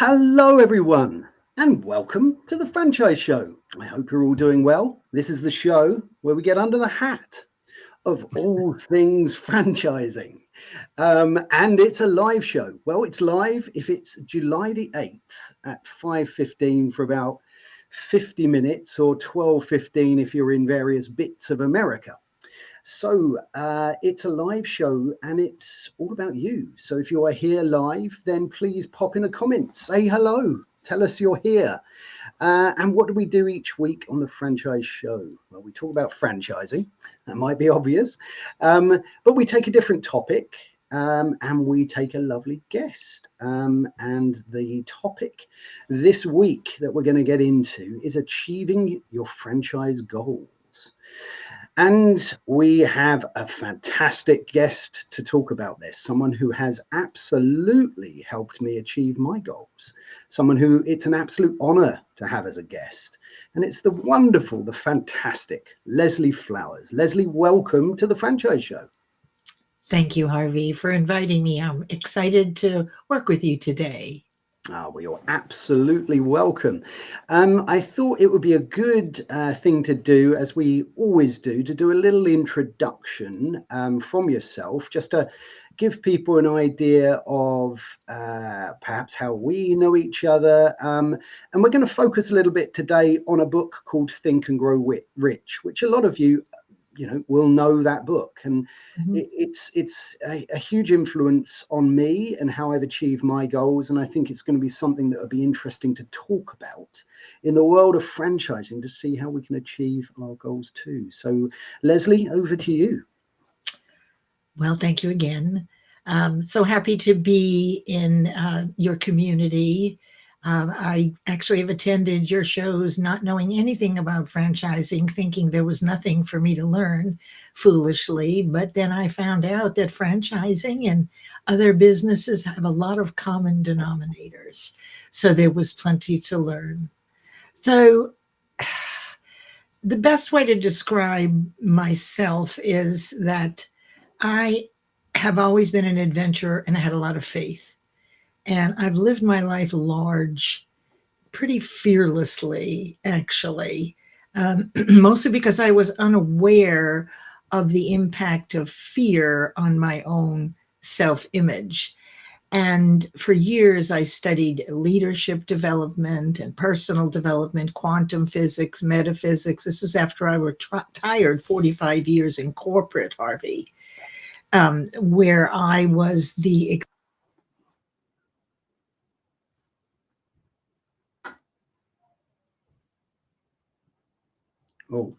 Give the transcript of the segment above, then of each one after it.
Hello, everyone, and welcome to the Franchise Show. I hope you're all doing well. This is the show where we get under the hat of all things franchising. And it's a live show. Well, it's live if it's July the 8th at 5:15 for about 50 minutes or 12:15 if you're in various bits of America. So it's a live show and it's all about you. So if you are here live, then please pop in a comment, say hello, tell us you're here. And what do we do each week on the Franchise Show? Well, we talk about franchising. That might be obvious. But we take a different topic and we take a lovely guest. And the topic this week that we're going to get into is achieving your franchise goals. And we have a fantastic guest to talk about this, someone who has absolutely helped me achieve my goals, someone who it's an absolute honor to have as a guest. And it's the wonderful, the fantastic Leslie Flowers. Leslie, welcome to the Franchise Show. Thank you, Harvey, for inviting me. I'm excited to work with you today. Well, you're absolutely welcome. I thought it would be a good thing to do, as we always do, to do a little introduction from yourself, just to give people an idea of perhaps how we know each other. And we're going to focus a little bit today on a book called Think and Grow Rich, which a lot of you will know that book. And it's a huge influence on me and how I've achieved my goals. And I think it's going to be something that will be interesting to talk about in the world of franchising to see how we can achieve our goals too. So Leslie, over to you. Well, thank you again. So happy to be in your community. I actually have attended your shows not knowing anything about franchising, thinking there was nothing for me to learn foolishly. But then I found out that franchising and other businesses have a lot of common denominators. So there was plenty to learn. So the best way to describe myself is that I have always been an adventurer and I had a lot of faith. And I've lived my life large, pretty fearlessly, actually, mostly because I was unaware of the impact of fear on my own self-image. And for years, I studied leadership development and personal development, quantum physics, metaphysics. This is after I retired 45 years in corporate, Harvey, where I was the Oh,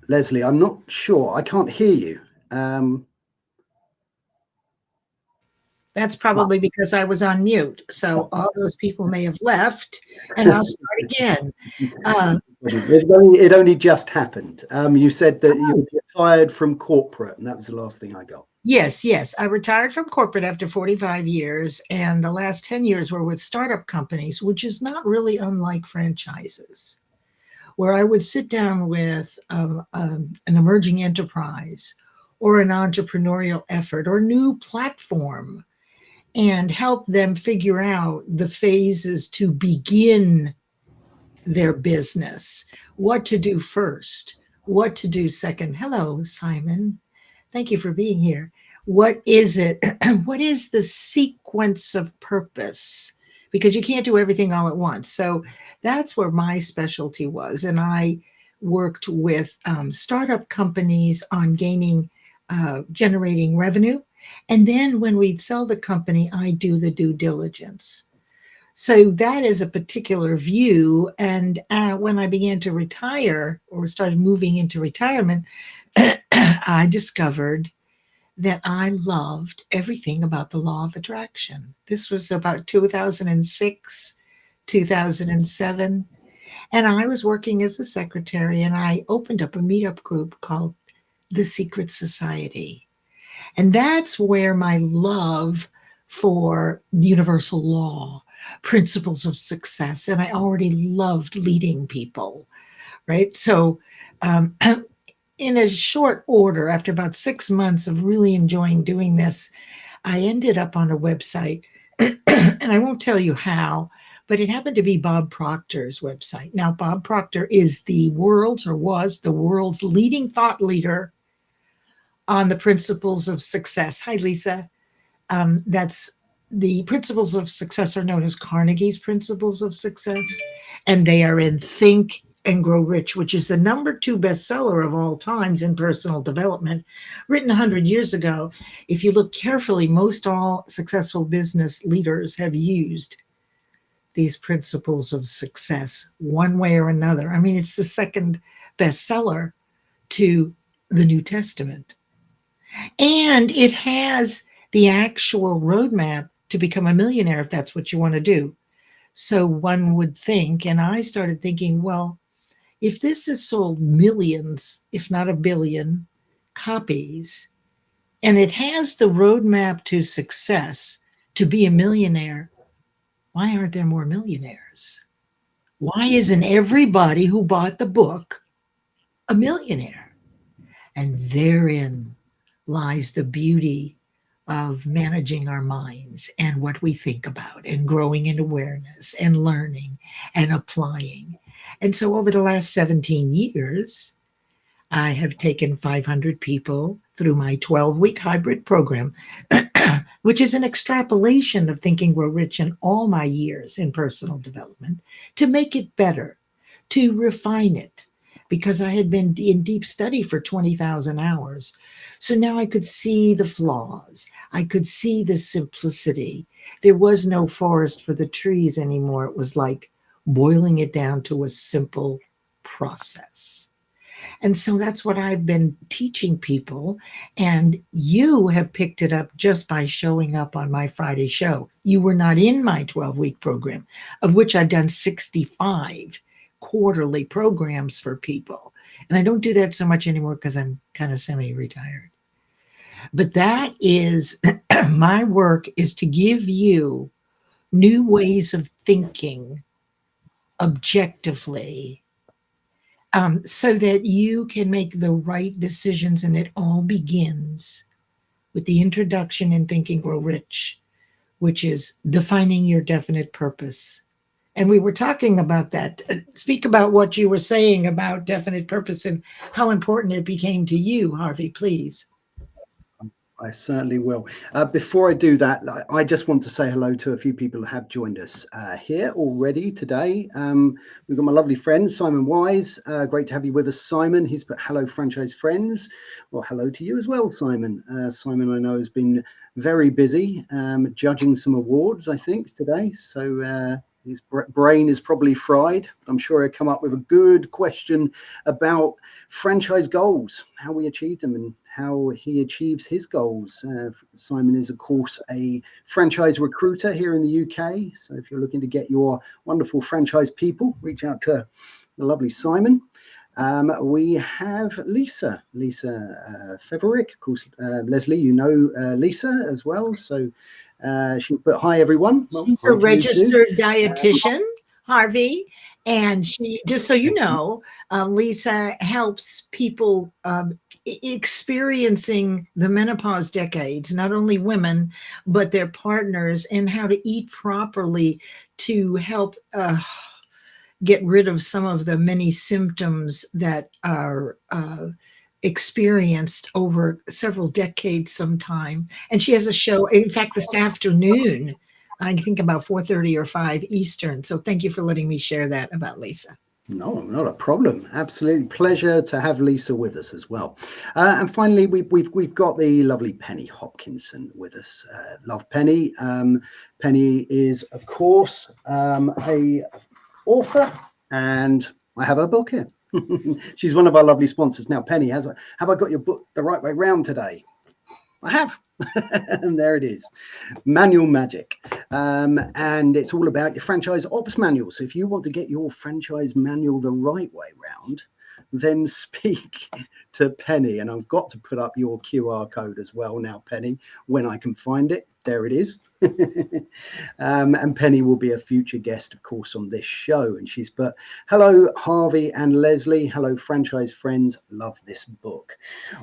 Leslie, I'm not sure. I can't hear you. That's probably because I was on mute. So all those people may have left, and I'll start again. It only just happened. You said that you retired from corporate, and that was the last thing I got. Yes. I retired from corporate after 45 years, and the last 10 years were with startup companies, which is not really unlike franchises, where I would sit down with an emerging enterprise or an entrepreneurial effort or new platform and help them figure out the phases to begin their business, what to do first, what to do second. Hello, Simon. Thank you for being here. What is it? What is the sequence of purpose? Because you can't do everything all at once. So that's where my specialty was. And I worked with startup companies on generating revenue. And then when we'd sell the company, I do the due diligence. So that is a particular view. And when I began to retire or started moving into retirement, I discovered that I loved everything about the law of attraction. This was about 2006, 2007. And I was working as a secretary, and I opened up a meetup group called the Secret Society. And that's where my love for universal law, principles of success, and I already loved leading people, right? So in a short order, after about 6 months of really enjoying doing this, I ended up on a website And I won't tell you how, but it happened to be Bob Proctor's website. Now, Bob Proctor is the world's, or was the world's, leading thought leader on the principles of success. Hi, Lisa. That's the principles of success are known as Carnegie's principles of success, and they are in Think and Grow Rich, which is the #2 bestseller of all times in personal development, written 100 years ago. If you look carefully, most all successful business leaders have used these principles of success one way or another. I mean, it's the second bestseller to the New Testament. And it has the actual roadmap to become a millionaire if that's what you want to do. So one would think, and I started thinking, well, if this has sold millions, if not a billion copies, and it has the roadmap to success to be a millionaire, why aren't there more millionaires? Why isn't everybody who bought the book a millionaire? And therein lies the beauty of managing our minds and what we think about, and growing in awareness and learning and applying. And so over the last 17 years, I have taken 500 people through my 12-week hybrid program, which is an extrapolation of Think and Grow Rich in all my years in personal development, to make it better, to refine it, because I had been in deep study for 20,000 hours. So now I could see the flaws. I could see the simplicity. There was no forest for the trees anymore. It was like boiling it down to a simple process. And so that's what I've been teaching people. And you have picked it up just by showing up on my Friday show. You were not in my 12-week program, of which I've done 65 quarterly programs for people. And I don't do that so much anymore because I'm kind of semi-retired. But that is my work, is to give you new ways of thinking objectively, so that you can make the right decisions. And it all begins with the introduction in Think and Grow Rich, which is defining your definite purpose. And we were talking about that. Speak about what you were saying about definite purpose and how important it became to you, Harvey, please. I certainly will. Before I do that, I just want to say hello to a few people who have joined us here already today. We've got my lovely friend, Simon Wise. Great to have you with us, Simon. He's put hello, franchise friends. Well, hello to you as well, Simon. Simon, I know, has been very busy judging some awards, I think, today. So his brain is probably fried. I'm sure he'll come up with a good question about franchise goals, how we achieve them and how he achieves his goals. Simon is, of course, a franchise recruiter here in the UK. So if you're looking to get your wonderful franchise people, reach out to the lovely Simon. We have Lisa Feverick. Of course, Leslie, you know Lisa as well. So she put, hi, everyone. Well, she's a registered dietitian, Harvey. And she, just so you know, Lisa helps people experiencing the menopause decades, not only women, but their partners, and how to eat properly to help get rid of some of the many symptoms that are experienced over several decades sometime. And she has a show, in fact, this afternoon, I think about 4:30 or 5 Eastern. So thank you for letting me share that about Lisa. No, not a problem. Absolute pleasure to have Lisa with us as well. And finally, we've got the lovely Penny Hopkinson with us. Love Penny. Penny is, of course, a author, and I have her book here. She's one of our lovely sponsors. Now, Penny, have I got your book the right way round today? I have. And there it is, Manual Magic. And it's all about your franchise ops manual. So if you want to get your franchise manual the right way round, then speak to Penny. And I've got to put up your QR code as well now, Penny, when I can find it. There it is. And Penny will be a future guest, of course, on this show. And she's put, hello, Harvey and Leslie. Hello, franchise friends. Love this book.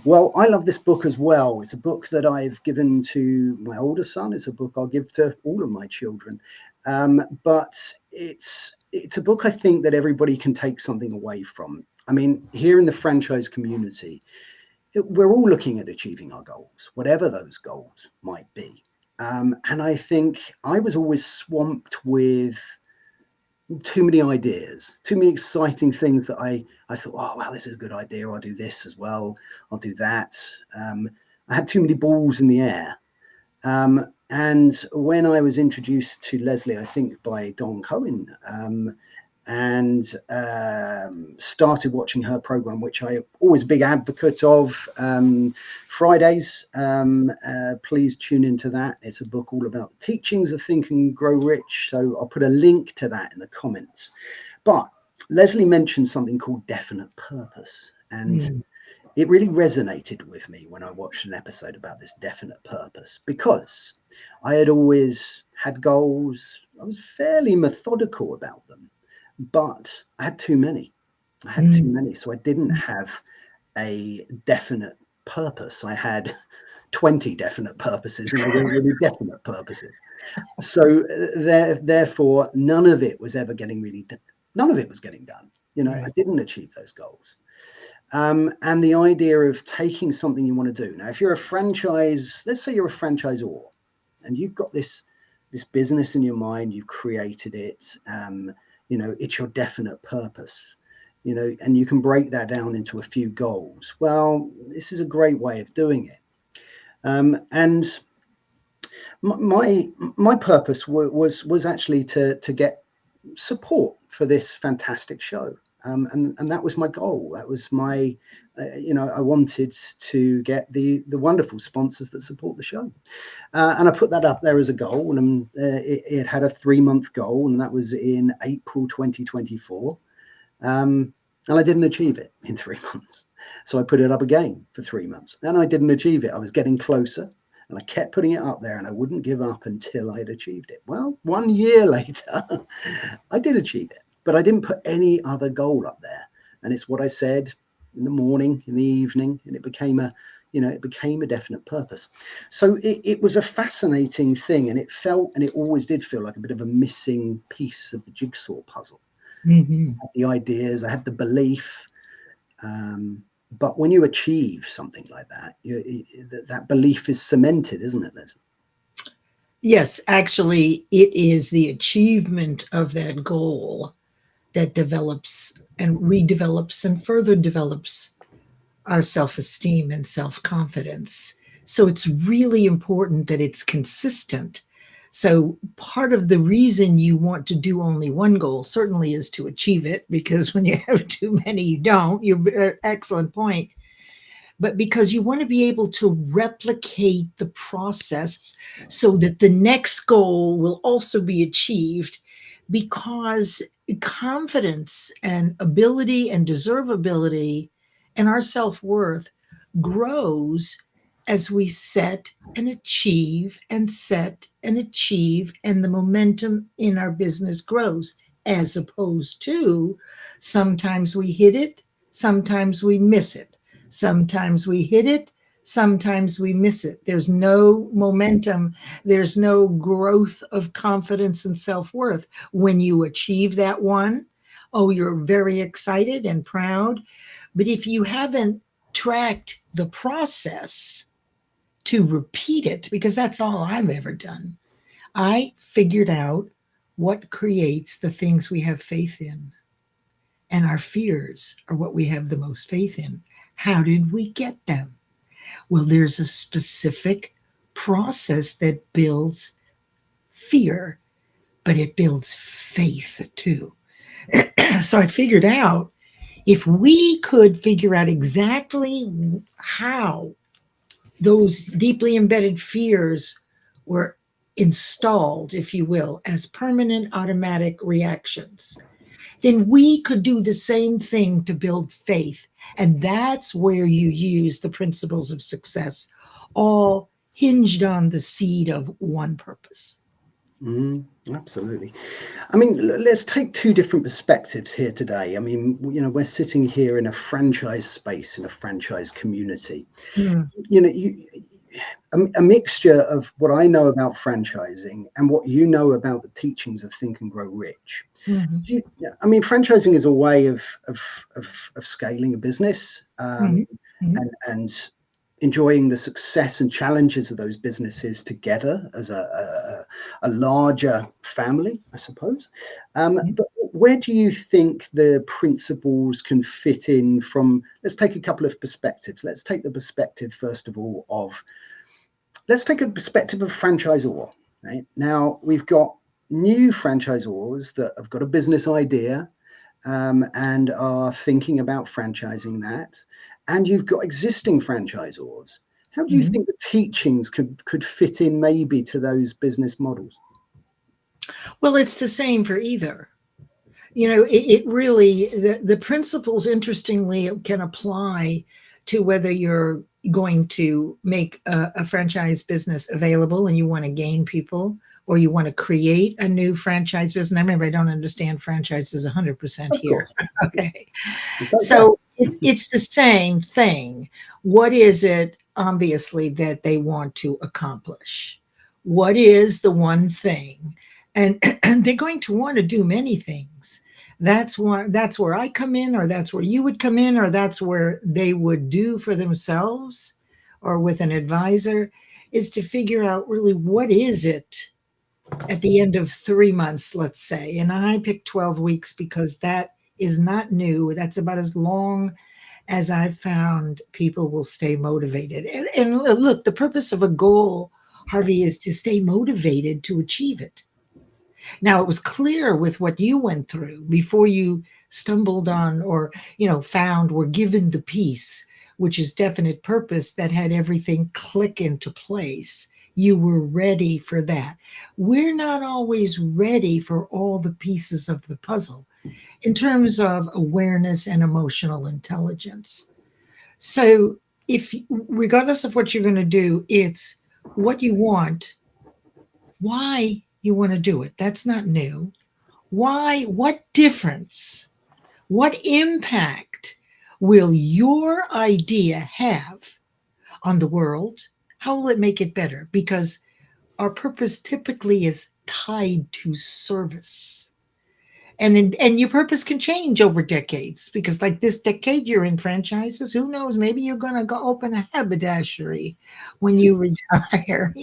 Well, I love this book as well. It's a book that I've given to my older son. It's a book I'll give to all of my children. But it's a book I think that everybody can take something away from. I mean, here in the franchise community, we're all looking at achieving our goals, whatever those goals might be. And I think I was always swamped with too many ideas, too many exciting things that I thought, oh, wow, this is a good idea. I'll do this as well. I'll do that. I had too many balls in the air. And when I was introduced to Leslie, I think by Don Cohen, and started watching her program, which I'm always a big advocate of. Fridays, please tune into that. It's a book all about the teachings of Think and Grow Rich. So I'll put a link to that in the comments. But Leslie mentioned something called definite purpose. And it really resonated with me when I watched an episode about this definite purpose, because I had always had goals. I was fairly methodical about them, but I had too many. So I didn't have a definite purpose. I had 20 definite purposes, and they weren't really definite purposes. So therefore, none of it was ever getting none of it was getting done. Right. I didn't achieve those goals. And the idea of taking something you want to do. Now, if you're a franchise, let's say you're a franchisor, and you've got this business in your mind, you've created it, it's your definite purpose, and you can break that down into a few goals. Well, this is a great way of doing it. And my purpose was actually to get support for this fantastic show. And that was my goal. That was my, I wanted to get the wonderful sponsors that support the show. And I put that up there as a goal, and it had a 3-month goal, and that was in April 2024. And I didn't achieve it in 3 months. So I put it up again for 3 months, and I didn't achieve it. I was getting closer, and I kept putting it up there, and I wouldn't give up until I had achieved it. Well, 1 year later, I did achieve it. But I didn't put any other goal up there. And it's what I said in the morning, in the evening, and it became a definite purpose. So it was a fascinating thing, and it felt, and it always did feel like a bit of a missing piece of the jigsaw puzzle. Mm-hmm. I had the ideas, I had the belief, but when you achieve something like that, that belief is cemented, isn't it, Liz? Yes, actually, it is the achievement of that goal that develops and redevelops and further develops our self-esteem and self-confidence. So it's really important that it's consistent. So part of the reason you want to do only one goal certainly is to achieve it, because when you have too many, you don't. Excellent point. But because you want to be able to replicate the process so that the next goal will also be achieved, because confidence and ability and deservability and our self-worth grows as we set and achieve and set and achieve, and the momentum in our business grows, as opposed to sometimes we hit it, sometimes we miss it. Sometimes we hit it, sometimes we miss it. There's no momentum. There's no growth of confidence and self-worth. When you achieve that one, you're very excited and proud. But if you haven't tracked the process to repeat it, because that's all I've ever done, I figured out what creates the things we have faith in. And our fears are what we have the most faith in. How did we get them? Well, there's a specific process that builds fear, but it builds faith too. So I figured out, if we could figure out exactly how those deeply embedded fears were installed, if you will, as permanent automatic reactions, then we could do the same thing to build faith. And that's where you use the principles of success, all hinged on the seed of one purpose. Absolutely. I mean, let's take two different perspectives here today. I mean, we're sitting here in a franchise space, in a franchise community. Mm. A mixture of what I know about franchising and what you know about the teachings of Think and Grow Rich. Mm-hmm. I mean, franchising is a way of scaling a business, Mm-hmm. and enjoying the success and challenges of those businesses together as a larger family, I suppose. But where do you think the principles can fit in from? Let's take a couple of perspectives. Let's take the perspective, first of all, let's take a perspective of franchisor. Right? Now, we've got new franchisors that have got a business idea, and are thinking about franchising that. And you've got existing franchisors. How do you think the teachings could fit in maybe to those business models? Well, it's the same for either. It really, the principles, interestingly, can apply to whether you're going to make a franchise business available and you want to gain people, or you want to create a new franchise business. I remember, I don't understand franchises 100% Of here. course. Okay. So it's the same thing. What is it, obviously, that they want to accomplish? What is the one thing? And they're going to want to do many things. That's where I come in, or that's where you would come in, or that's where they would do for themselves or with an advisor, is to figure out really what is it at the end of 3 months, let's say. And I picked 12 weeks because that is not new. That's about as long as I've found people will stay motivated. And look, the purpose of a goal, Harvey, is to stay motivated to achieve it. Now, it was clear with what you went through before you stumbled on, or found, were given the piece, which is definite purpose, that had everything click into place. You were ready for that. We're not always ready for all the pieces of the puzzle in terms of awareness and emotional intelligence. So, if regardless of what you're going to do, it's what you want, why you want to do it. That's not new. Why? What difference? What impact will your idea have on the world? How will it make it better? Because our purpose typically is tied to service. And your purpose can change over decades, because like this decade you're in franchises, who knows, maybe you're going to go open a haberdashery when you retire,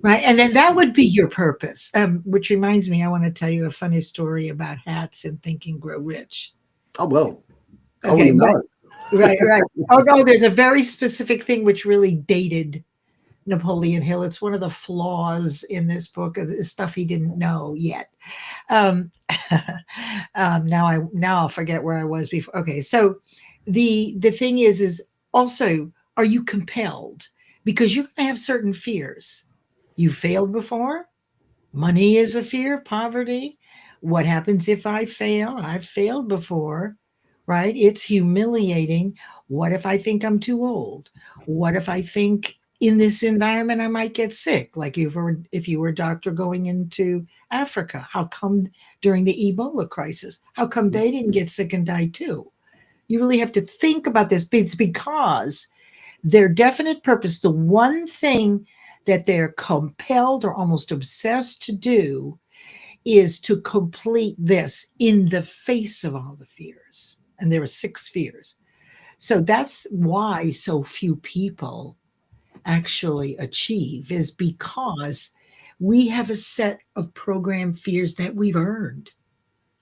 right? And then that would be your purpose, which reminds me, I want to tell you a funny story about hats and Think and Grow Rich. Oh, well. Okay, No. right. Oh no, there's a very specific thing which really dated Napoleon Hill. It's one of the flaws in this book, stuff he didn't know yet. Now I'll forget where I was before. Okay, so the thing is also, are you compelled? Because you're going to have certain fears. You failed before. Money is a fear, poverty. What happens if I fail? I've failed before, right? It's humiliating. What if I think I'm too old? What if I think in this environment I might get sick? Like if you were a doctor going into Africa, how come during the Ebola crisis, how come they didn't get sick and die too? You really have to think about this. It's because their definite purpose, the one thing that they're compelled or almost obsessed to do, is to complete this in the face of all the fears. And there are 6 fears. So that's why so few people actually achieve, is because we have a set of program fears that we've earned.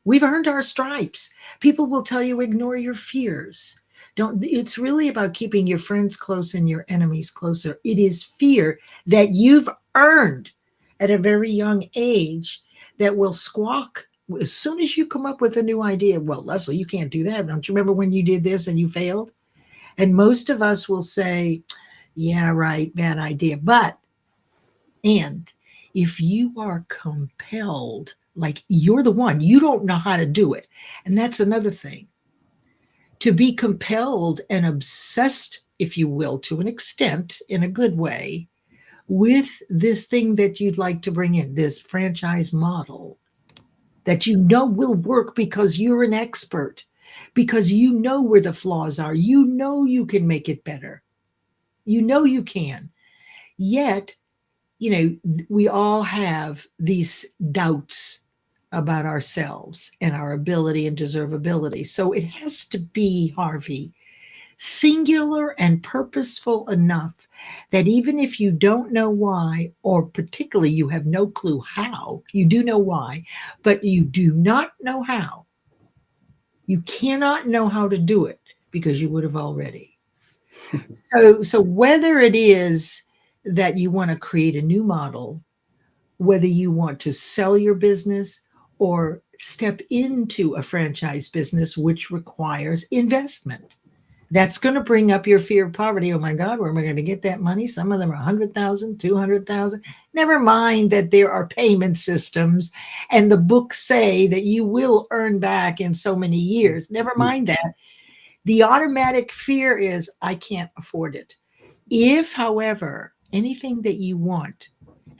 We've earned our stripes. People will tell you, ignore your fears. It's really about keeping your friends close and your enemies closer. It is fear that you've earned at a very young age that will squawk as soon as you come up with a new idea. Well, Leslie, you can't do that. Don't you remember when you did this and you failed? And most of us will say, yeah, right, bad idea. And If you are compelled, like you're the one, you don't know how to do it. And that's another thing. To be compelled and obsessed, if you will, to an extent, in a good way, with this thing that you'd like to bring in, this franchise model that you know will work because you're an expert, because you know where the flaws are, you know you can make it better, you know you can. Yet, we all have these doubts about ourselves and our ability and deservability. So it has to be, Harvey, singular and purposeful enough that even if you don't know why, or particularly you have no clue how, you do know why, but you do not know how, you cannot know how to do it because you would have already. So whether it is that you want to create a new model, whether you want to sell your business or step into a franchise business, which requires investment, that's going to bring up your fear of poverty. Oh my God, where am I going to get that money? Some of them are 100,000, 200,000. Never mind that there are payment systems and the books say that you will earn back in so many years. Never mind that. The automatic fear is, I can't afford it. If, however, anything that you want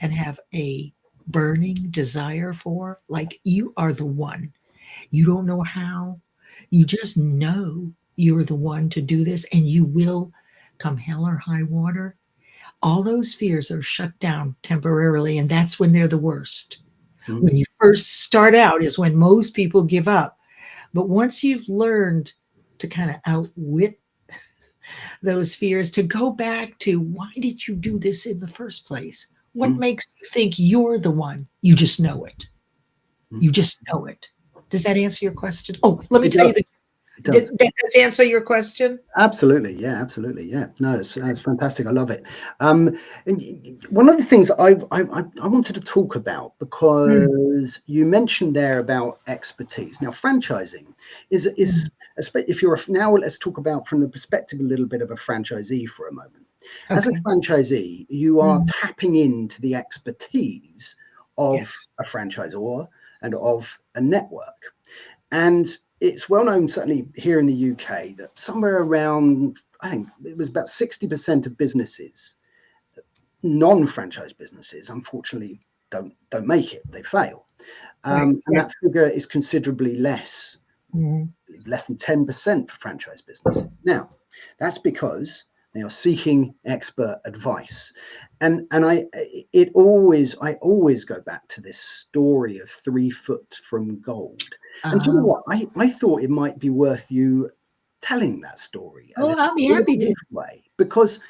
and have a burning desire for, like you are the one, you don't know how, you just know you're the one to do this and you will come hell or high water, all those fears are shut down temporarily. And that's when they're the worst. Mm. When you first start out is when most people give up. But once you've learned to kind of outwit those fears, to go back to why did you do this in the first place? What makes you think you're the one? You just know it. You just know it. Does that answer your question? Oh, let me It tell you does. It did does. that answer your question? Absolutely. Yeah, absolutely. Yeah. No, it's fantastic. I love it. One of the things I wanted to talk about, Mm, because you mentioned there about expertise. Now, franchising is mm, if you're now, let's talk about from the perspective a little bit of a franchisee for a moment. As a okay. franchisee, you are Mm, tapping into the expertise of yes. a franchisor and of a network. And it's well known, certainly here in the UK, that somewhere around, I think it was about 60% of businesses, non-franchise businesses, unfortunately don't make it. They fail. Right. And Right. that figure is considerably Mm, less than 10% for franchise businesses. Now, that's because they are seeking expert advice. And I always go back to this story of 3 foot from gold. And you know uh, what? I thought it might be worth you telling that story a oh, little I'll be in a happy to. brief way, because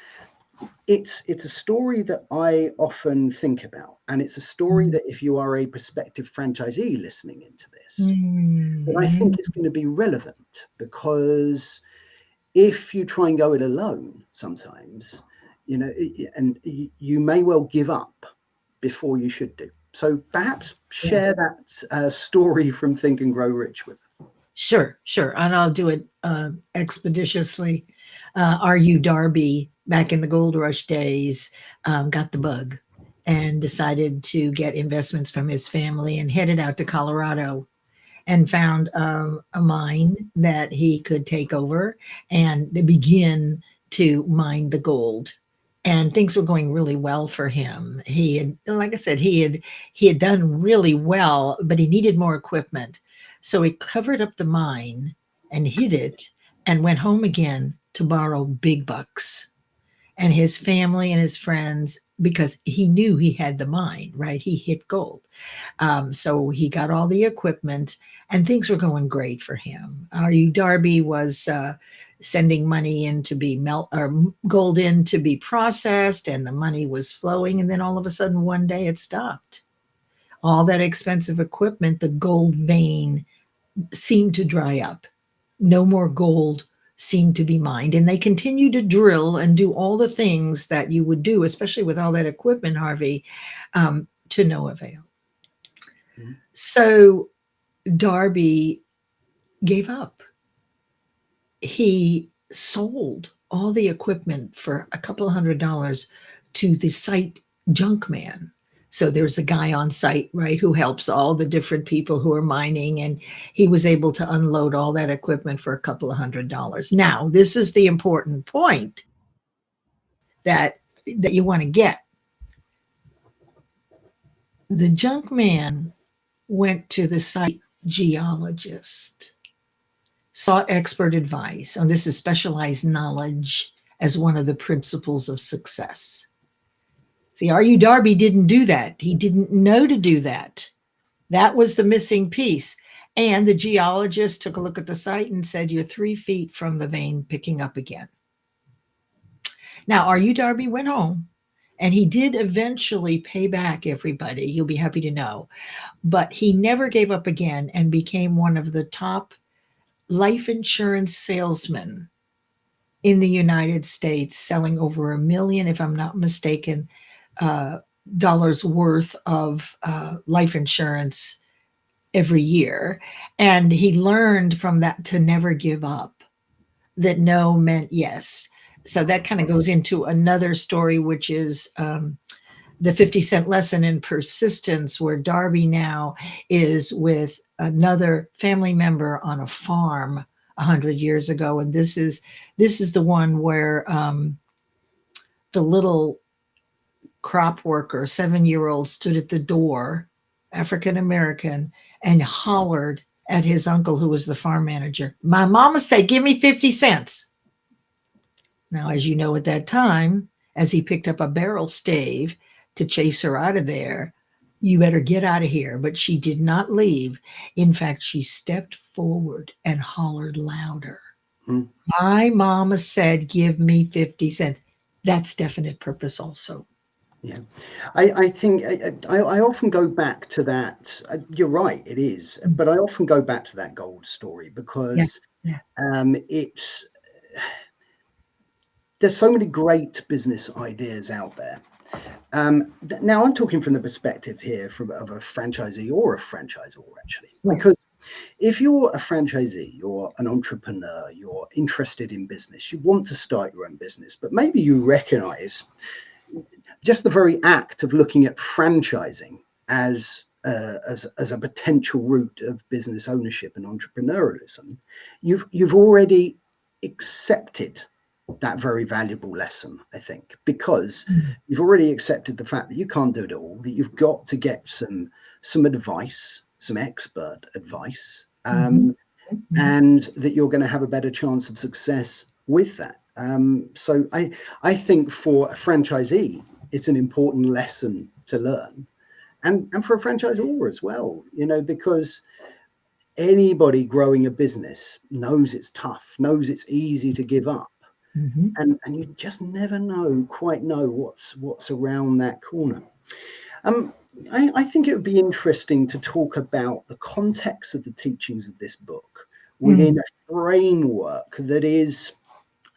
it's a story that I often think about. And it's a story Mm, that if you are a prospective franchisee listening into this, mm, but I think mm, it's going to be relevant, because if you try and go it alone, sometimes, and you may well give up before you should do. So perhaps yeah. share that story from Think and Grow Rich with us. Sure, sure. And I'll do it expeditiously. R.U. Darby, back in the gold rush days, got the bug and decided to get investments from his family and headed out to Colorado and found a mine that he could take over and begin to mine the gold. And things were going really well for him. He had, like I said, he had done really well, but he needed more equipment. So he covered up the mine and hid it and went home again to borrow big bucks. And his family and his friends, because he knew he had the mine, right? He hit gold. So he got all the equipment and things were going great for him. R.U. Darby was sending money in to be gold in to be processed, and the money was flowing. And then all of a sudden, one day it stopped. All that expensive equipment, the gold vein seemed to dry up. No more gold seemed to be mined. And they continued to drill and do all the things that you would do, especially with all that equipment, Harvey, to no avail. Mhm. So Darby gave up. He sold all the equipment for a couple of $100s to the site junk man. So there's a guy on site, right, who helps all the different people who are mining, and he was able to unload all that equipment for a couple of $100. Now, this is the important point that you want to get. The junk man went to the site geologist, sought expert advice, and this is specialized knowledge as one of the principles of success. See, R.U. Darby didn't do that. He didn't know to do that. That was the missing piece. And the geologist took a look at the site and said, you're 3 feet from the vein picking up again. Now, R.U. Darby went home, and he did eventually pay back everybody. You'll be happy to know. But he never gave up again and became one of the top life insurance salesmen in the United States, selling over $1 million, if I'm not mistaken, dollars worth of life insurance every year. And he learned from that to never give up, that no meant yes. So that kind of goes into another story, which is the 50-cent lesson in persistence, where Darby now is with another family member on a farm 100 years ago. And this is the one where the little crop worker, 7-year-old, stood at the door, African American, and hollered at his uncle, who was the farm manager. My mama said, give me 50 cents. Now, as you know, at that time, as he picked up a barrel stave to chase her out of there, you better get out of here. But she did not leave. In fact, she stepped forward and hollered louder. My mama said, give me 50 cents. That's definite purpose also. Yeah, I think I often go back to that. You're right, it is. But I often go back to that gold story because it's... There's so many great business ideas out there. Now, I'm talking from the perspective here of a franchisee or a franchisor, actually, because if you're a franchisee, you're an entrepreneur, you're interested in business, you want to start your own business, but maybe you recognize just the very act of looking at franchising as a potential route of business ownership and entrepreneurialism, you've already accepted that very valuable lesson, I think, because you've already accepted the fact that you can't do it all, that you've got to get some advice, some expert advice, and that you're going to have a better chance of success with that. So I think for a franchisee, it's an important lesson to learn, and for a franchisor as well, because anybody growing a business knows it's tough, knows it's easy to give up. And you just never quite know what's around that corner. I think it would be interesting to talk about the context of the teachings of this book within a framework that is,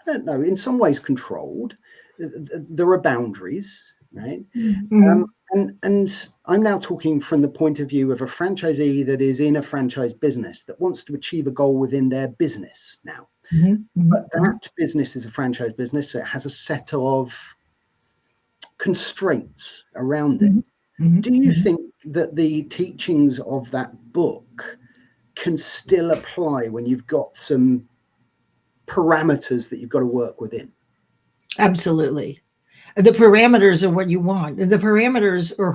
I don't know, in some ways controlled. There are boundaries, right? And I'm now talking from the point of view of a franchisee that is in a franchise business that wants to achieve a goal within their business now. But that business is a franchise business, so it has a set of constraints around it. Do you think that the teachings of that book can still apply when you've got some parameters that you've got to work within? Absolutely. The parameters are what you want. The parameters are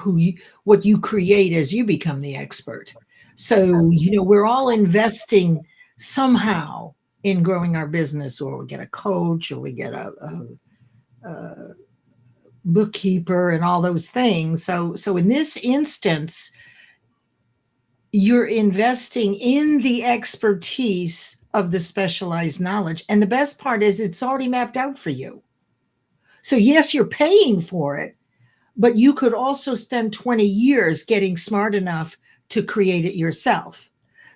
what you create as you become the expert. So, we're all investing somehow in growing our business, or we get a coach, or we get a bookkeeper and all those things. So in this instance, you're investing in the expertise of the specialized knowledge. And the best part is it's already mapped out for you. So yes, you're paying for it, but you could also spend 20 years getting smart enough to create it yourself.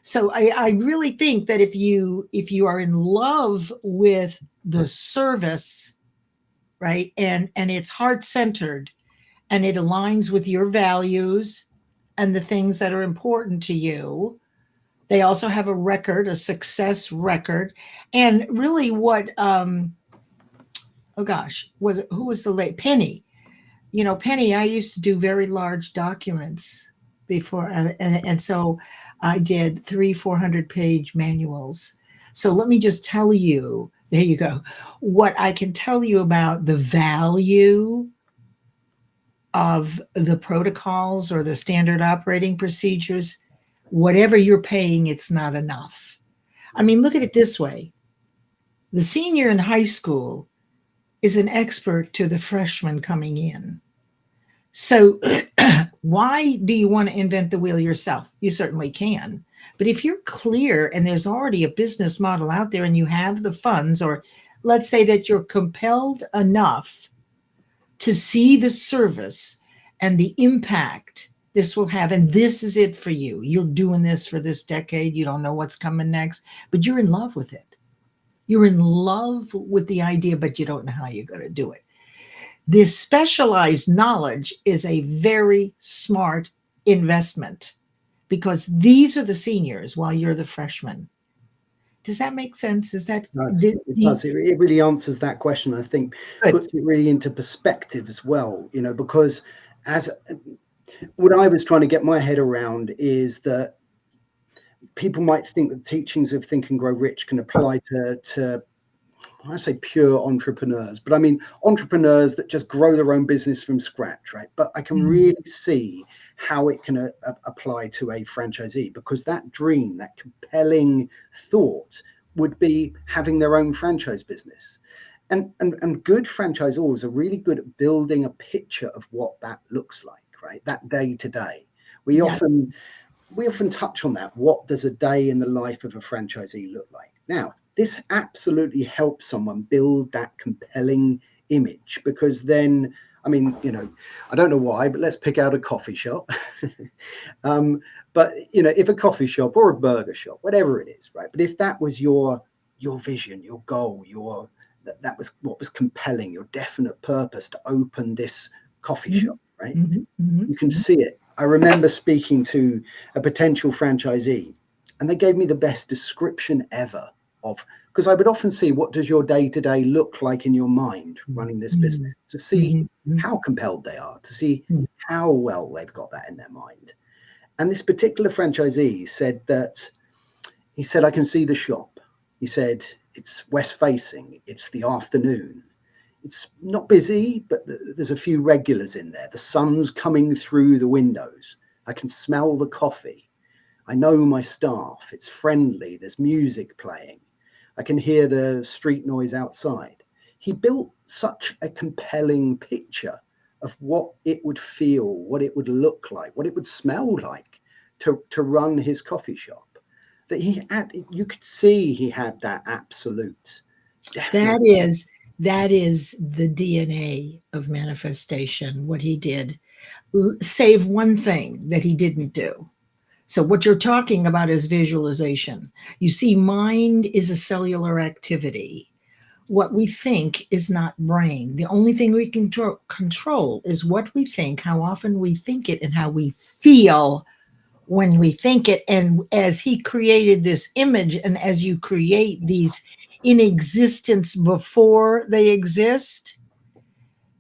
So I really think that if you are in love with the service, right, and it's heart-centered, and it aligns with your values and the things that are important to you, they also have a record, a success record. And really what, who was the late Penny? Penny, I used to do very large documents before, and so I did 400-page manuals. So let me just tell you, there you go, what I can tell you about the value of the protocols or the standard operating procedures. Whatever you're paying, it's not enough. I mean, look at it this way. The senior in high school is an expert to the freshman coming in. So why do you want to invent the wheel yourself? You certainly can. But if you're clear and there's already a business model out there and you have the funds, or let's say that you're compelled enough to see the service and the impact this will have, and this is it for you. You're doing this for this decade. You don't know what's coming next, but you're in love with it. You're in love with the idea, but you don't know how you're going to do it. This specialized knowledge is a very smart investment because these are the seniors while you're the freshman. Does that make sense? Is that it does. It really answers that question. I think puts it really into perspective as well, because as what I was trying to get my head around is that people might think that teachings of Think and Grow Rich can apply to I say pure entrepreneurs, but I mean entrepreneurs that just grow their own business from scratch, right? But I can really see how it can apply to a franchisee, because that dream, that compelling thought would be having their own franchise business. And good franchisors are really good at building a picture of what that looks like, right? That day to day. We often touch on that. What does a day in the life of a franchisee look like? Now, this absolutely helps someone build that compelling image, because then, I mean, I don't know why, but let's pick out a coffee shop. But, if a coffee shop or a burger shop, whatever it is, right? But if that was your vision, your goal, that was what was compelling, your definite purpose to open this coffee shop, right? You can see it. I remember speaking to a potential franchisee, and they gave me the best description ever because I would often see, what does your day-to-day look like in your mind running this business, to see how compelled they are, to see how well they've got that in their mind. And this particular franchisee said, I can see the shop. He said, it's west facing, it's the afternoon. It's not busy, but there's a few regulars in there. The sun's coming through the windows. I can smell the coffee. I know my staff. It's friendly. There's music playing. I can hear the street noise outside. He built such a compelling picture of what it would feel, what it would look like, what it would smell like to run his coffee shop, that you could see he had that absolute. That is the DNA of manifestation, what he did, save one thing that he didn't do. So what you're talking about is visualization. You see, mind is a cellular activity. What we think is not brain. The only thing we can control is what we think, how often we think it, and how we feel when we think it. And as he created this image, and as you create these in existence before they exist,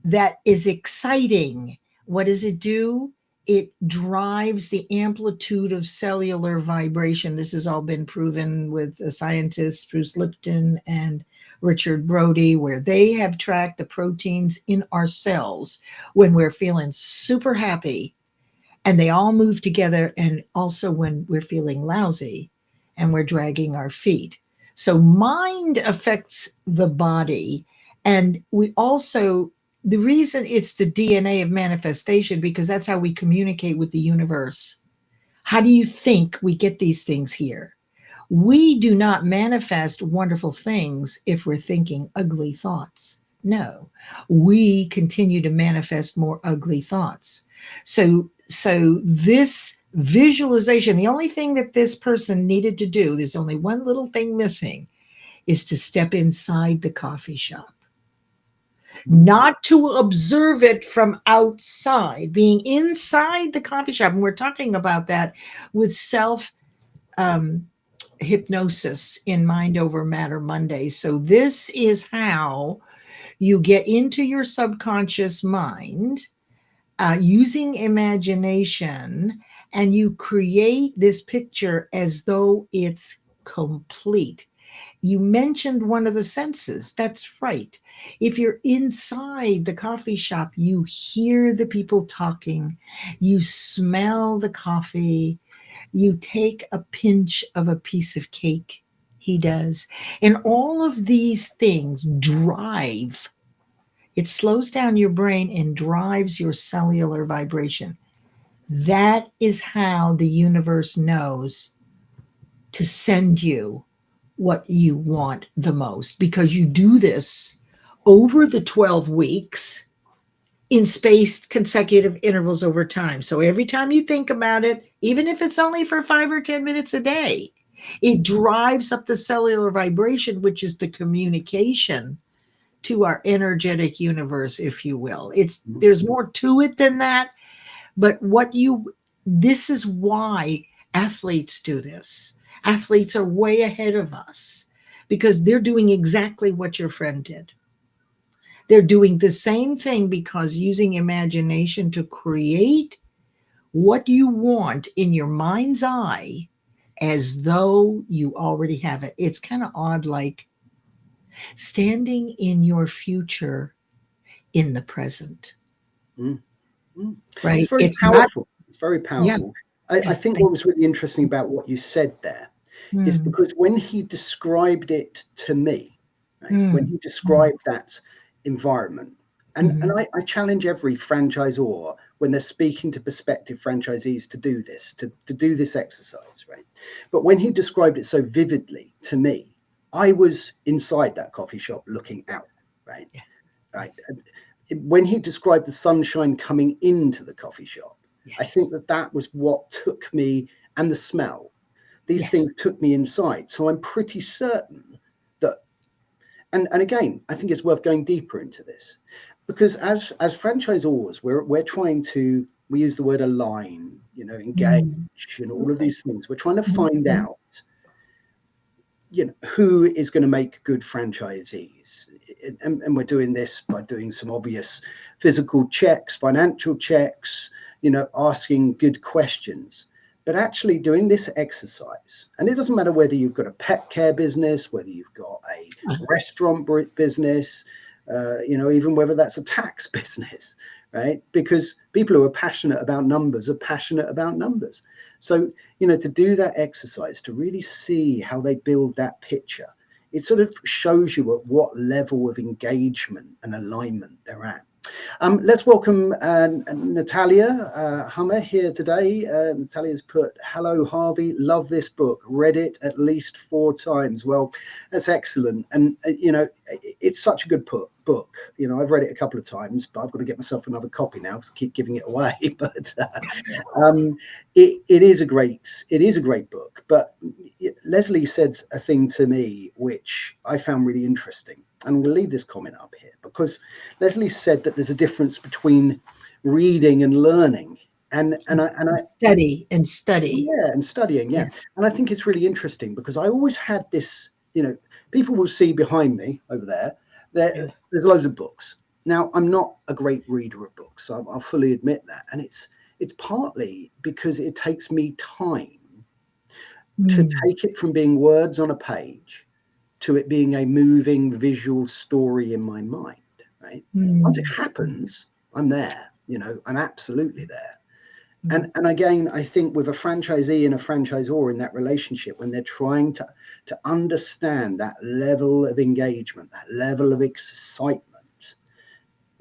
that is exciting. What does it do? It drives the amplitude of cellular vibration. This has all been proven with the scientists, Bruce Lipton and Richard Brody, where they have tracked the proteins in our cells when we're feeling super happy, and they all move together, and also when we're feeling lousy and we're dragging our feet. So mind affects the body. And we also, the reason it's the DNA of manifestation, because that's how we communicate with the universe. How do you think we get these things here? We do not manifest wonderful things if we're thinking ugly thoughts. No, we continue to manifest more ugly thoughts. So this visualization, the only thing that this person needed to do, there's only one little thing missing, is to step inside the coffee shop. Not to observe it from outside, being inside the coffee shop. And we're talking about that with self hypnosis in Mind Over Matter Monday. So this is how you get into your subconscious mind using imagination, and you create this picture as though it's complete. You mentioned one of the senses. That's right. If you're inside the coffee shop, you hear the people talking, you smell the coffee, you take a pinch of a piece of cake. He does. And all of these things drive, it slows down your brain and drives your cellular vibration. That is how the universe knows to send you what you want the most, because you do this over the 12 weeks in spaced consecutive intervals over time. So every time you think about it, even if it's only for 5 or 10 minutes a day, it drives up the cellular vibration, which is the communication to our energetic universe, if you will. There's more to it than that, but this is why athletes do this. Athletes are way ahead of us because they're doing exactly what your friend did. They're doing the same thing, because using imagination to create what you want in your mind's eye as though you already have it. It's kind of odd, like standing in your future in the present, Mm. Mm. It's right? very It's not, powerful. It's very yeah. powerful. I think what was really interesting about what you said there is Mm, because when he described it to me, right, when mm, he mm, described that environment, and mhm. I challenge every franchisor when they're speaking to prospective franchisees to do this, to do this exercise, right? But when he described it so vividly to me, I was inside that coffee shop looking out, right? Yeah. Right. Yes. When he described the sunshine coming into the coffee shop, I think Yes. that was what took me, and the smell. These Yes. things took me inside. So I'm pretty certain that, and again, I think it's worth going deeper into this, because as franchisors, we're trying to, we use the word align, engage, Mm. and all of these things. We're trying to Mhm. find out, who is going to make good franchisees, and we're doing this by doing some obvious physical checks, financial checks, asking good questions, but actually doing this exercise. And it doesn't matter whether you've got a pet care business, whether you've got a restaurant business, even whether that's a tax business, right? Because people who are passionate about numbers are passionate about numbers. So, to do that exercise, to really see how they build that picture, it sort of shows you at what level of engagement and alignment they're at. Let's welcome Natalia Hummer here today. Natalia's put, "Hello, Harvey. Love this book. Read it at least 4 times." Well, that's excellent. And, it's such a good book. I've read it a couple of times, but I've got to get myself another copy now because I keep giving it away. But it is a great book. But Leslie said a thing to me which I found really interesting. And I'm going to leave this comment up here because Leslie said that there's a difference between reading and learning, and Study and study. yeah, and studying, yeah. Yeah. And I think it's really interesting because I always had this, people will see behind me over Yeah. there's loads of books. Now, I'm not a great reader of books, so I'll fully admit that, and it's partly because it takes me time to Mm. take it from being words on a page to it being a moving visual story in my mind, right? Once it Mm. happens, I'm there, I'm absolutely there. Mm. And again, I think with a franchisee and a franchisor in that relationship, when they're trying to understand that level of engagement, that level of excitement,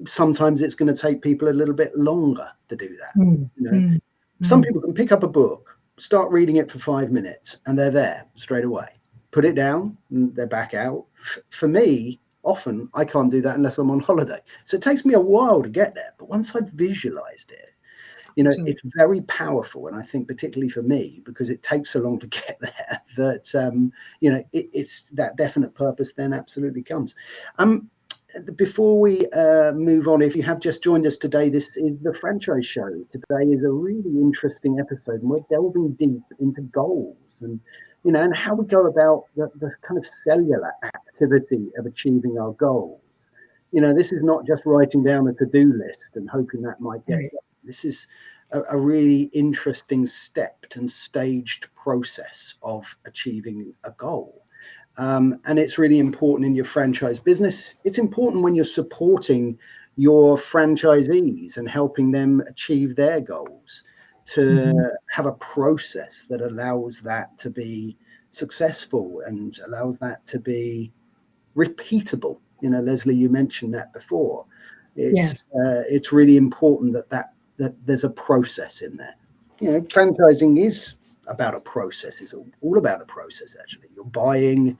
sometimes it's going to take people a little bit longer to do that. Mm. Mm. Some Mm. people can pick up a book, start reading it for 5 minutes, and they're there straight away. Put it down, and they're back out. For me, often I can't do that unless I'm on holiday. So it takes me a while to get there. But once I've visualized it, So, it's very powerful. And I think particularly for me, because it takes so long to get there, that, it's that definite purpose then absolutely comes. Before we move on, if you have just joined us today, this is the Franchise Show. Today is a really interesting episode, and we're delving deep into goals and how we go about the kind of cellular activity of achieving our goals. this is not just writing down a to-do list and hoping that might get Right. done. This is a really interesting stepped and staged process of achieving a goal. And it's really important in your franchise business. It's important when you're supporting your franchisees and helping them achieve their goals, to have a process that allows that to be successful and allows that to be repeatable. Leslie, you mentioned that before. Yes. It's really important that there's a process in there. Franchising is about a process. It's all about a process. Actually, you're buying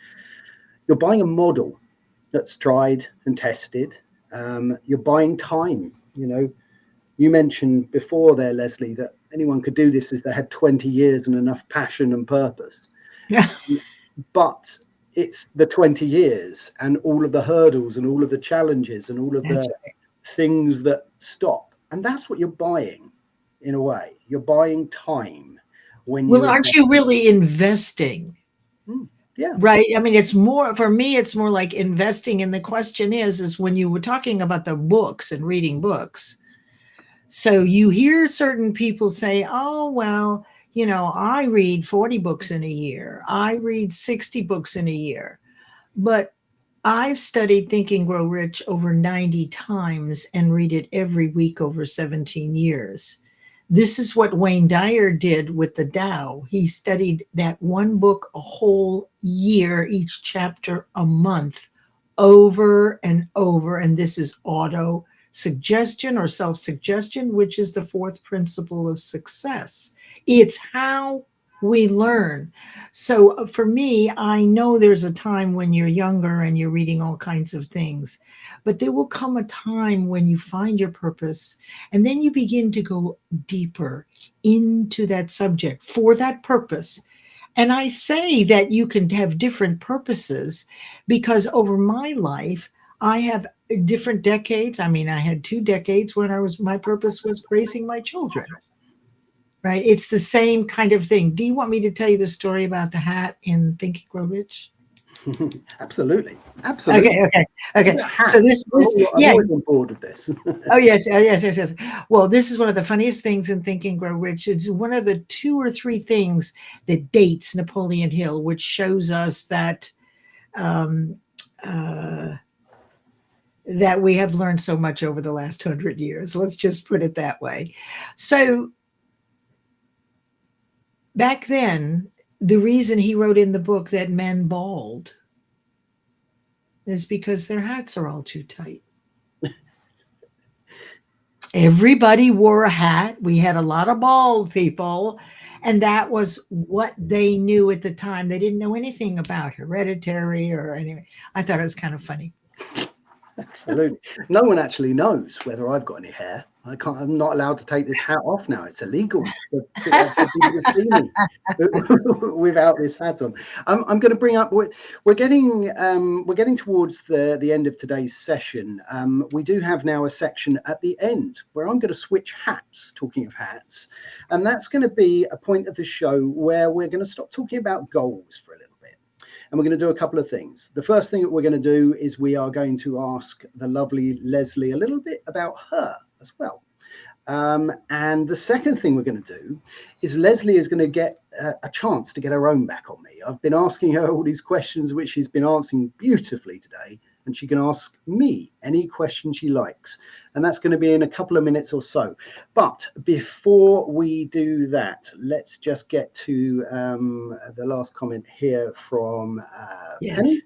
a model that's tried and tested. You're buying time. You mentioned before there, Leslie, that anyone could do this if they had 20 years and enough passion and purpose. Yeah. But it's the 20 years and all of the hurdles and all of the challenges and all of That's the right. things that stop. And that's what you're buying, in a way. You're buying time when Well, you aren't you really investing? yeah. Right. I mean, it's more for me, it's more like investing. And the question is when you were talking about the books and reading books. So you hear certain people say, oh, well, I read 40 books in a year. I read 60 books in a year. But I've studied Think and Grow Rich over 90 times and read it every week over 17 years. This is what Wayne Dyer did with the Tao. He studied that one book a whole year, each chapter a month, over and over. And this is auto suggestion or self suggestion, which is the fourth principle of success. It's how we learn. So for me, I know there's a time when you're younger and you're reading all kinds of things, but there will come a time when you find your purpose and then you begin to go deeper into that subject for that purpose. And I say that you can have different purposes because over my life, I have different decades. I mean, I had 2 decades when my purpose was raising my children. Right. It's the same kind of thing. Do you want me to tell you the story about the hat in Think and Grow Rich? Absolutely. Okay. So I'm yeah. always on board with this. Oh yes. Well, this is one of the funniest things in Think and Grow Rich. It's one of the 2 or 3 things that dates Napoleon Hill, which shows us that um, that we have learned so much over the last 100 years. Let's just put it that way. So back then, the reason he wrote in the book that men bald is because their hats are all too tight. Everybody wore a hat. We had a lot of bald people, and that was what they knew at the time. They didn't know anything about hereditary or anything. I thought it was kind of funny. Absolutely. No one actually knows whether I've got any hair. I'm not allowed to take this hat off now. It's illegal for people to see me without this hat on. I'm going to bring up. We're getting towards the end of today's session. We do have now a section at the end where I'm going to switch hats. Talking of hats, and that's going to be a point of the show where we're going to stop talking about goals for a little bit. And we're going to do a couple of things. The first thing that we're going to do is we are going to ask the lovely Leslie a little bit about her as well. And the second thing we're going to do is Leslie is going to get a chance to get her own back on me. I've been asking her all these questions, which she's been answering beautifully today. And she can ask me any question she likes. And that's going to be in a couple of minutes or so. But before we do that, let's just get to the last comment here from Penny.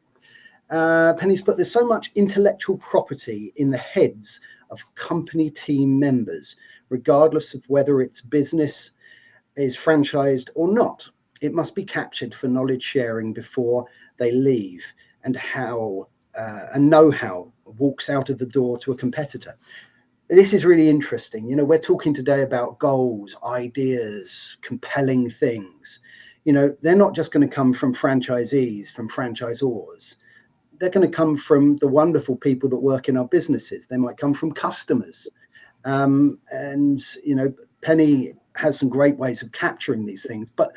Penny's put, there's so much intellectual property in the heads of company team members, regardless of whether its business is franchised or not. It must be captured for knowledge sharing before they leave, and know-how walks out of the door to a competitor. This is really interesting. We're talking today about goals, ideas, compelling things. They're not just going to come from franchisees, from franchisors. They're going to come from the wonderful people that work in our businesses. They might come from customers. And Penny has some great ways of capturing these things, but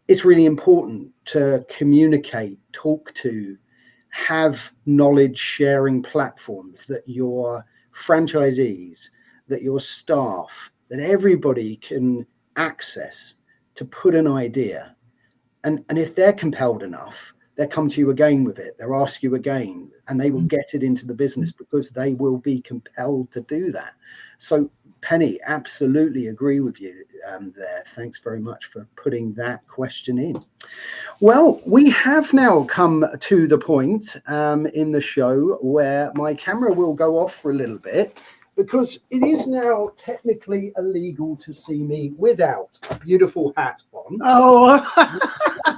it's really important to communicate, talk to, have knowledge sharing platforms that your franchisees, that your staff, that everybody can access to put an idea. And if they're compelled enough, they'll come to you again with it. They'll ask you again, and they will get it into the business because they will be compelled to do that. So Penny, absolutely agree with you there. Thanks very much for putting that question in. Well, we have now come to the point in the show where my camera will go off for a little bit, because it is now technically illegal to see me without a beautiful hat on. Oh,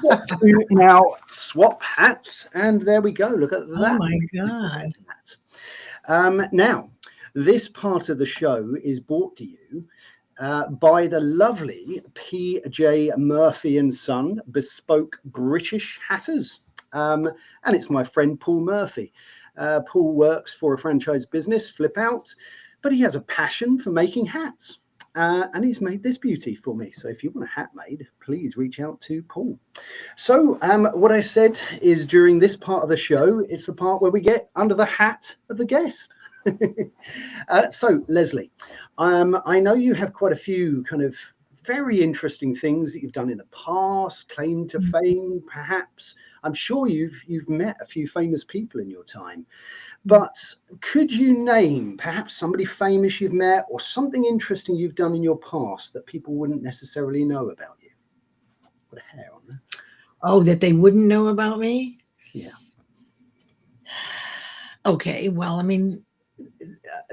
To now swap hats, and there we go. Look at that. oh my God. Now, this part of the show is brought to you by the lovely PJ Murphy and Son Bespoke British Hatters. And it's my friend Paul Murphy. Paul works for a franchise business, Flip Out, but he has a passion for making hats. And he's made this beauty for me. So if you want a hat made, please reach out to Paul. So what I said is, during this part of the show, it's the part where we get under the hat of the guest. So Leslie, I know you have quite a few kind of very interesting things that you've done in the past, claim to fame, perhaps. I'm sure you've met a few famous people in your time, but could you name perhaps somebody famous you've met, or something interesting you've done in your past that people wouldn't necessarily know about you? Put a hair on there. Oh, that they wouldn't know about me? Yeah. Okay, well, I mean,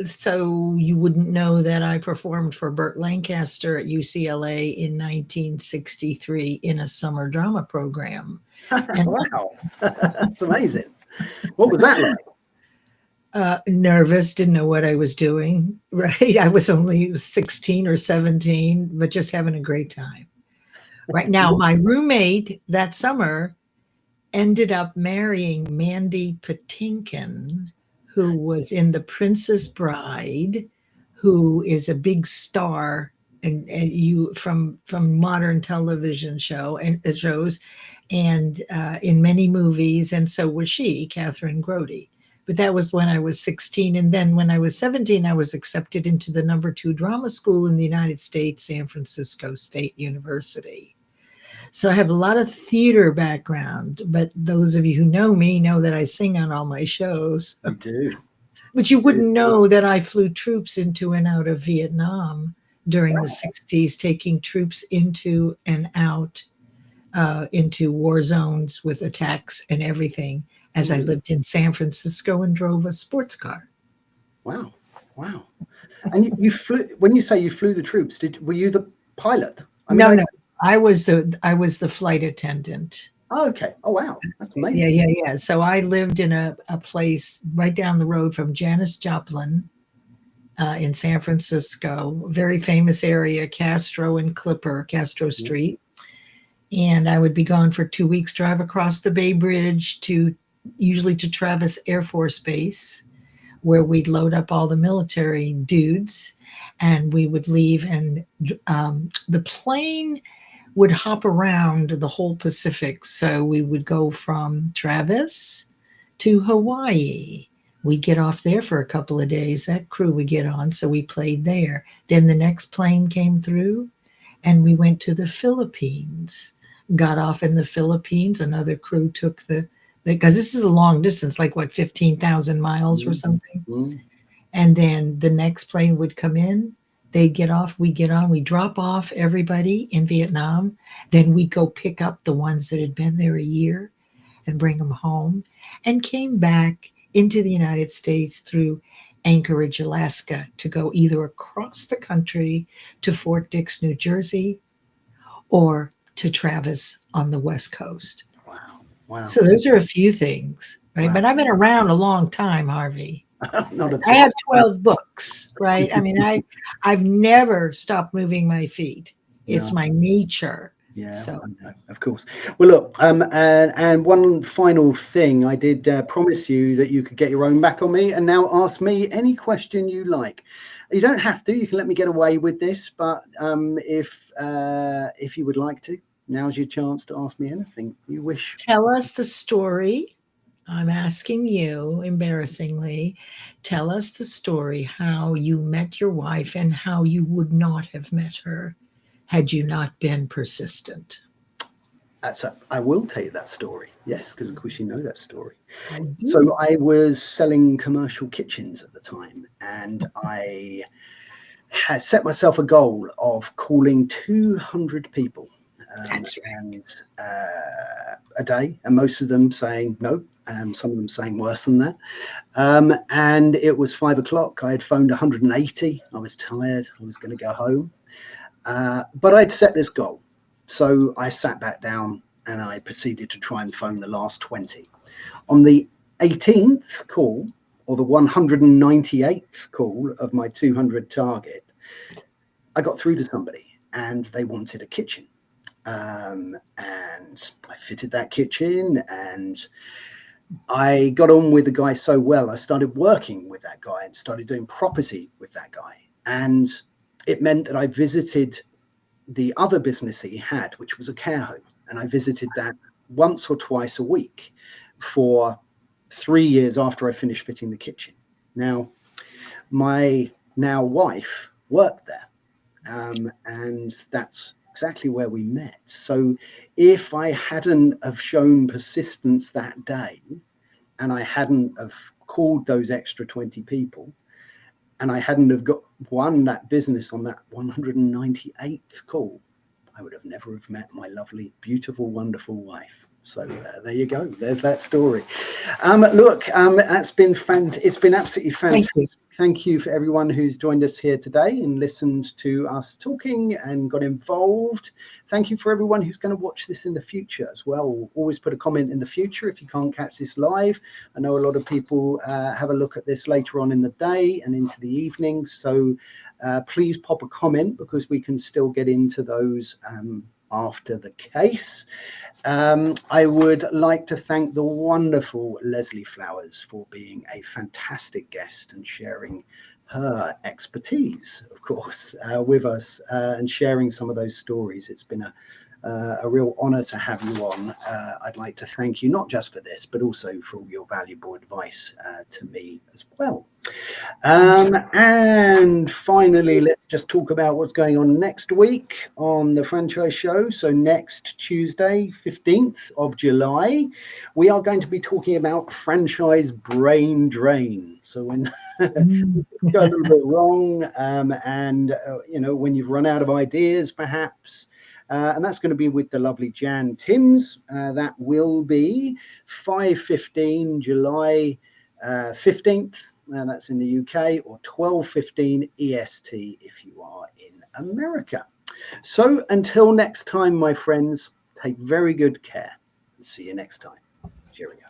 so you wouldn't know that I performed for Burt Lancaster at UCLA in 1963 in a summer drama program. And, wow, that's amazing. What was that like? Nervous, didn't know what I was doing, right? I was only 16 or 17, but just having a great time. Right now, my roommate that summer ended up marrying Mandy Patinkin, who was in The Princess Bride, who is a big star and you from modern television shows and in many movies, and so was she, Catherine Grody. But that was when I was 16, and then when I was 17, I was accepted into the #2 drama school in the United States, San Francisco State University. So I have a lot of theater background, but those of you who know me know that I sing on all my shows. You do. But you wouldn't know that I flew troops into and out of Vietnam during the 60s, taking troops into and out into war zones with attacks and everything, as I lived in San Francisco and drove a sports car. Wow. Wow. And you flew, when you say you flew the troops, were you the pilot? No. I was the flight attendant. Oh, okay. Oh, wow. That's amazing. Yeah. So I lived in a place right down the road from Janis Joplin in San Francisco, very famous area, Castro and Castro Street. And I would be gone for 2 weeks, drive across the Bay Bridge usually to Travis Air Force Base, where we'd load up all the military dudes and we would leave, and the plane would hop around the whole Pacific. So we would go from Travis to Hawaii. We'd get off there for a couple of days. That crew would get on, so we played there. Then the next plane came through and we went to the Philippines, got off in the Philippines. Another crew took because this is a long distance, like 15,000 miles or something. And then the next plane would come in. They get off, we get on, we drop off everybody in Vietnam. Then we go pick up the ones that had been there a year and bring them home, and came back into the United States through Anchorage, Alaska, to go either across the country to Fort Dix, New Jersey, or to Travis on the West Coast. Wow. So those are a few things, right? Wow. But I've been around a long time, Harvey. Not at all. I have 12 books, right? I mean, I've never stopped moving my feet. It's my nature. Yeah, so of course. Well, look, and one final thing, I did promise you that you could get your own back on me, and now ask me any question you like. You don't have to. You can let me get away with this, but if you would like to, now's your chance to ask me anything you wish. Tell us the story I'm asking you, embarrassingly, tell us the story how you met your wife and how you would not have met her had you not been persistent. I will tell you that story. Yes, because of course you know that story. I So do. I was selling commercial kitchens at the time, and I had set myself a goal of calling 200 people That's right. and a day, and most of them saying no, and some of them saying worse than that. And it was 5 o'clock. I had phoned 180. I was tired. I was going to go home, but I'd set this goal. So I sat back down and I proceeded to try and phone the last 20. On the 18th call, or the 198th call of my 200 target, I got through to somebody and they wanted a kitchen. And I fitted that kitchen and I got on with the guy so well. I started working with that guy and started doing property with that guy. And it meant that I visited the other business that he had, which was a care home. And I visited that once or twice a week for 3 years after I finished fitting the kitchen. Now, my now wife worked there, and that's exactly where we met. So if I hadn't have shown persistence that day, and I hadn't have called those extra 20 people, and I hadn't have won that business on that 198th call, I would have never have met my lovely, beautiful, wonderful wife. So there you go. There's that story. Look, it's been absolutely fantastic. Thank you. Thank you for everyone who's joined us here today and listened to us talking and got involved. Thank you for everyone who's going to watch this in the future as well. We'll always put a comment in the future if you can't catch this live. I know a lot of people have a look at this later on in the day and into the evening. So please pop a comment because we can still get into those after the case. I would like to thank the wonderful Leslie Flowers for being a fantastic guest and sharing her expertise, of course, with us and sharing some of those stories. It's been a real honor to have you on. I'd like to thank you not just for this, but also for all your valuable advice to me as well. And finally, let's just talk about what's going on next week on the Franchise Show. So next Tuesday, 15th of July, we are going to be talking about franchise brain drain. So when Mm. go a little bit wrong, and when you've run out of ideas, perhaps. And that's going to be with the lovely Jan Timms. That will be 5:15 July 15th. And that's in the UK, or 12:15 EST if you are in America. So until next time, my friends, take very good care and see you next time. Cheerio.